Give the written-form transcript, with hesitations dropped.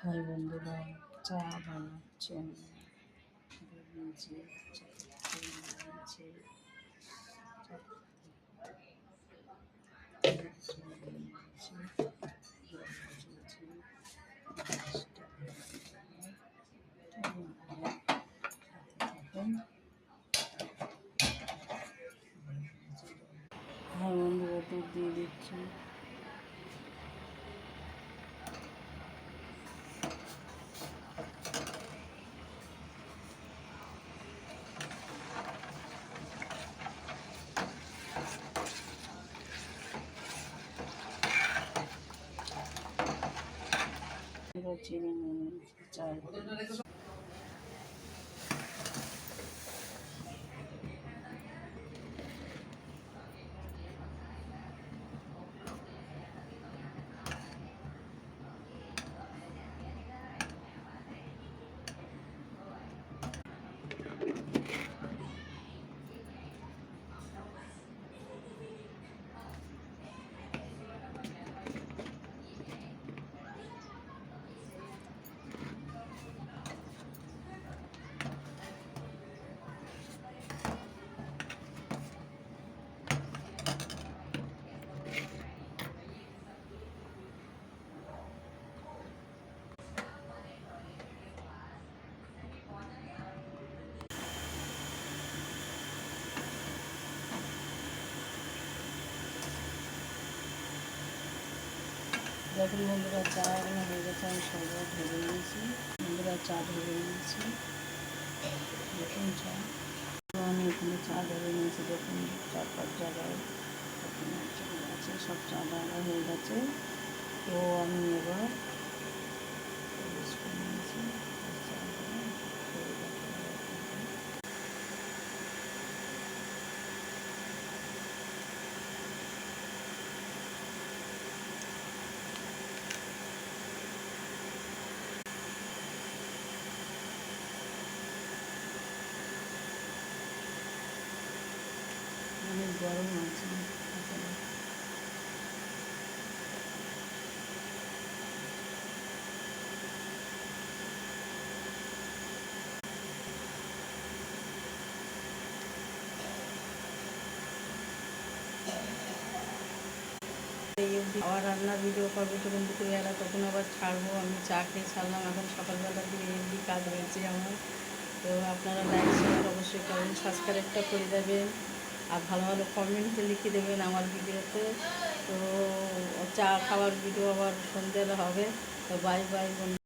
High বন্ধুরা, চা বানাচ্ছেন। দুধ নিয়েছি, চিনি নিয়েছি, হাই বন্ধুরা, দুধ দিয়ে দিচ্ছি। চিনি নিয়েছি, চা দেখুন বন্ধুরা, চা হয়ে গেছে। আমি সবাই ধরে নিয়েছি বন্ধুরা, চা ধরে নিয়েছি। দেখুন চা আমি এখানে চা ধরে নিয়েছি। দেখুন 4-5 জায়গায় আছে, সব চা ঢালা হয়ে গেছে। তো আমি এবার নিয়েছি। অনেক গরম আছে। আবার রান্নার ভিডিও করবো তখন দুপুরবেলা, তখন আবার ছাড়বো। আমি চা খেয়ে ছাড়লাম, এখন সকালবেলা দিয়ে এমনি কাজ রয়েছে আমার। তো আপনারা লাইক শেয়ার অবশ্যই করবেন, সাবস্ক্রাইবটা করে দেবেন, আর ভালো ভালো কমেন্টে লিখে দেবেন আমার ভিডিওতে। তো চা খাওয়ার ভিডিও আবার সন্ধ্যেবেলা হবে। তো বাই বাই বন্ধু।